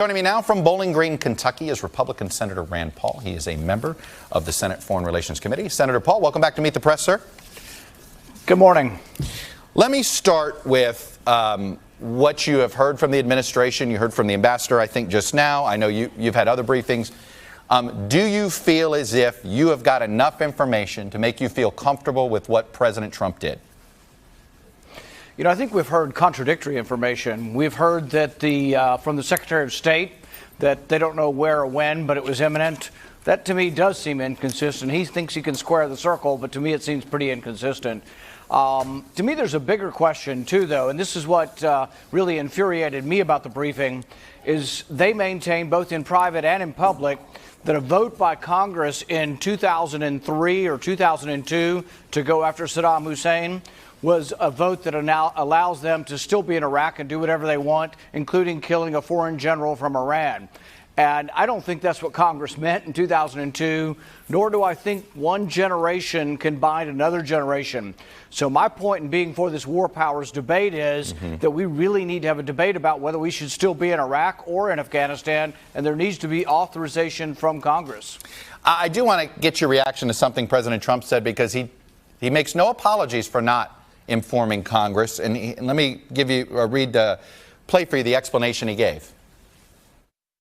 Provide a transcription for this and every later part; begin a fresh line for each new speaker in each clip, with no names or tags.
Joining me now from Bowling Green, Kentucky is Republican Senator Rand Paul. He is a member of the Senate Foreign Relations Committee. Senator Paul, welcome back to Meet the Press, sir.
Good morning.
Let me start with what you have heard from the administration. You heard from the ambassador, I think, just now. I know you've had other briefings. Do you feel as if you have got enough information to make you feel comfortable with what President Trump did?
You know, I think we've heard contradictory information. We've heard that from the Secretary of State that they don't know where or when, but it was imminent. That to me does seem inconsistent. He thinks he can square the circle, but to me it seems pretty inconsistent. To me, there's a bigger question too, though, and this is what really infuriated me about the briefing, is they maintain both in private and in public that a vote by Congress in 2003 or 2002 to go after Saddam Hussein was a vote that now allows them to still be in Iraq and do whatever they want, including killing a foreign general from Iran. And I don't think that's what Congress meant in 2002, nor do I think one generation can bind another generation. So my point in being for this war powers debate is that we really need to have a debate about whether we should still be in Iraq or in Afghanistan, and there needs to be authorization from Congress.
I do want to get your reaction to something President Trump said, because he makes no apologies for not informing Congress. And let me give you play for you the explanation he gave.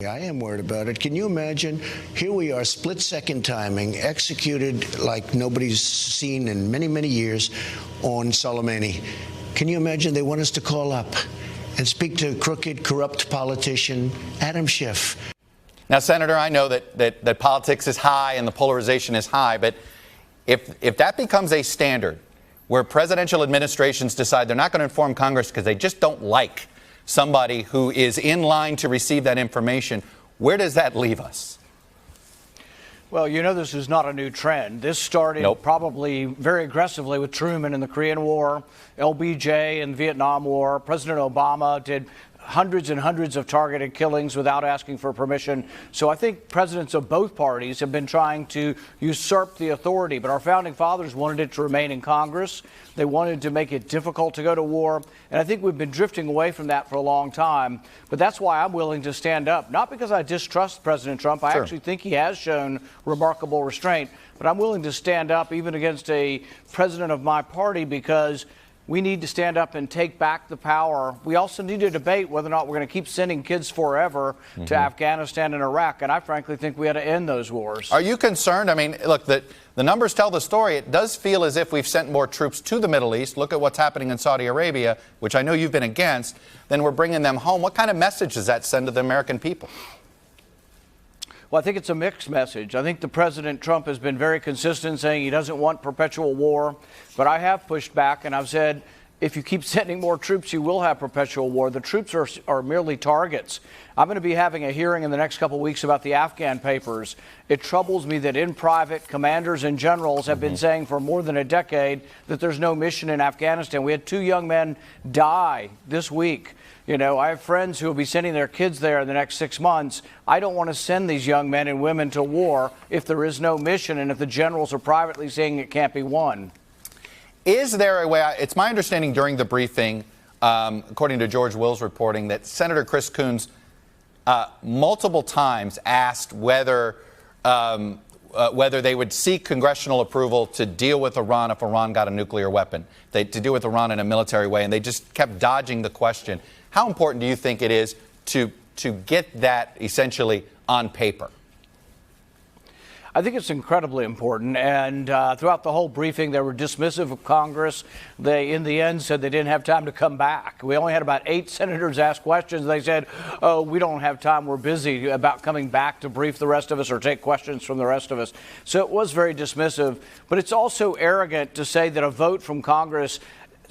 I am worried about it. Can you imagine? Here we are, split-second timing, executed like nobody's seen in many, many years on Soleimani. Can you imagine they want us to call up and speak to crooked, corrupt politician Adam Schiff?
Now, Senator, I know that politics is high and the polarization is high, but if that becomes a standard where presidential administrations decide they're not going to inform Congress because they just don't like somebody who is in line to receive that information, where does that leave us?
Well, you know, this is not a new trend. This started probably very aggressively with Truman in the Korean War, LBJ in the Vietnam War. President Obama did hundreds and hundreds of targeted killings without asking for permission. So I think presidents of both parties have been trying to usurp the authority. But our founding fathers wanted it to remain in Congress. They wanted to make it difficult to go to war. And I think we've been drifting away from that for a long time. But that's why I'm willing to stand up, not because I distrust President Trump. I actually think he has shown remarkable restraint. But I'm willing to stand up even against a president of my party, because we need to stand up and take back the power. We also need to debate whether or not we're going to keep sending kids forever to Afghanistan and Iraq. And I frankly think we ought to end those wars.
Are you concerned? I mean, look, the numbers tell the story. It does feel as if we've sent more troops to the Middle East. Look at what's happening in Saudi Arabia, which I know you've been against, than we're bringing them home. What kind of message does that send to the American people?
Well, I think it's a mixed message. I think the President Trump has been very consistent saying he doesn't want perpetual war. But I have pushed back and I've said, if you keep sending more troops, you will have perpetual war. The troops are merely targets. I'm going to be having a hearing in the next couple of weeks about the Afghan papers. It troubles me that in private, commanders and generals have been saying for more than a decade that there's no mission in Afghanistan. We had 2 young men die this week. You know, I have friends who will be sending their kids there in the next 6 months. I don't want to send these young men and women to war if there is no mission and if the generals are privately saying it can't be won.
Is there a way? It's my understanding during the briefing, according to George Will's reporting, that Senator Chris Coons multiple times asked whether they would seek congressional approval to deal with Iran if Iran got a nuclear weapon, to deal with Iran in a military way, and they just kept dodging the question. How important do you think it is to get that essentially on paper?
I think it's incredibly important, and throughout the whole briefing, they were dismissive of Congress. They, in the end, said they didn't have time to come back. We only had about 8 senators ask questions. They said, oh, we don't have time. We're busy about coming back to brief the rest of us or take questions from the rest of us. So it was very dismissive, but it's also arrogant to say that a vote from Congress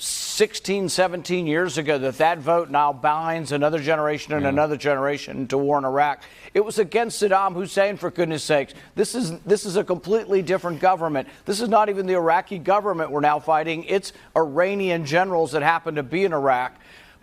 16, 17 years ago, that vote now binds another generation and another generation to war in Iraq. It was against Saddam Hussein, for goodness sakes. This is a completely different government. This is not even the Iraqi government we're now fighting. It's Iranian generals that happen to be in Iraq.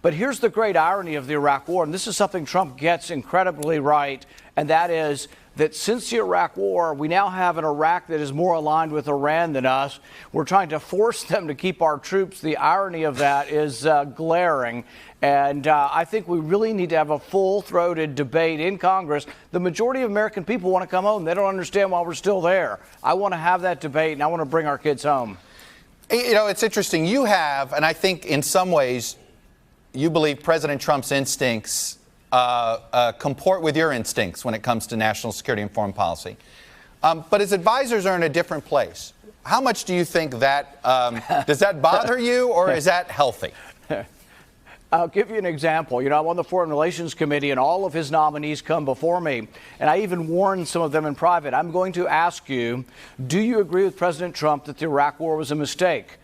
But here's the great irony of the Iraq War, and this is something Trump gets incredibly right, and that is that since the Iraq War, we now have an Iraq that is more aligned with Iran than us. We're trying to force them to keep our troops. The irony of that is glaring. And I think we really need to have a full-throated debate in Congress. The majority of American people want to come home. They don't understand why we're still there. I want to have that debate, and I want to bring our kids home.
You know, it's interesting. You have, and I think in some ways, you believe President Trump's instincts comport with your instincts when it comes to national security and foreign policy. But his advisors are in a different place. How much do you think that, does that bother you, or is that healthy?
I'll give you an example. You know, I'm on the Foreign Relations Committee, and all of his nominees come before me. And I even warned some of them in private. I'm going to ask you, do you agree with President Trump that the Iraq War was a mistake?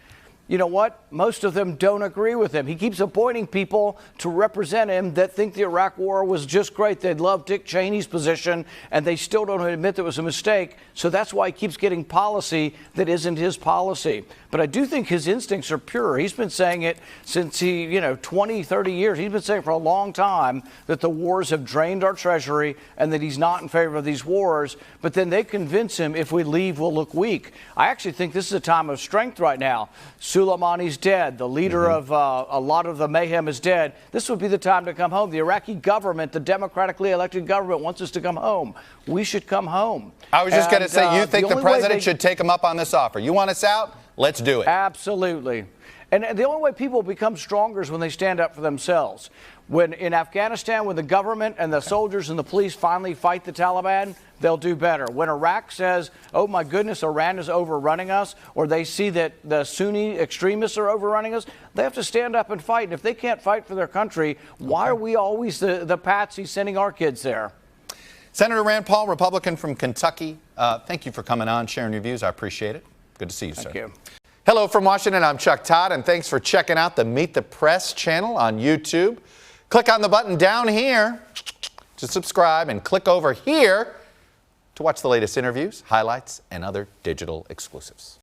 You know what? Most of them don't agree with him. He keeps appointing people to represent him that think the Iraq War was just great. They'd love Dick Cheney's position, and they still don't admit that it was a mistake. So that's why he keeps getting policy that isn't his policy. But I do think his instincts are pure. He's been saying it since 20, 30 years. He's been saying for a long time that the wars have drained our treasury and that he's not in favor of these wars. But then they convince him if we leave, we'll look weak. I actually think this is a time of strength right now. Soleimani's dead. The leader of a lot of the mayhem is dead. This would be the time to come home. The Iraqi government, the democratically elected government, wants us to come home. We should come home.
I was just going to say, you think the president should take him up on this offer? You want us out? Let's do it.
Absolutely. And the only way people become stronger is when they stand up for themselves. When in Afghanistan, when the government and the soldiers and the police finally fight the Taliban, they'll do better. When Iraq says, oh my goodness, Iran is overrunning us, or they see that the Sunni extremists are overrunning us, they have to stand up and fight. And if they can't fight for their country, why are we always the patsy sending our kids there?
Senator Rand Paul, Republican from Kentucky, thank you for coming on, sharing your views. I appreciate it. Good to see you, sir.
Thank you.
Hello from Washington. I'm Chuck Todd, and thanks for checking out the Meet the Press channel on YouTube. Click on the button down here to subscribe, and click over here to watch the latest interviews, highlights, and other digital exclusives.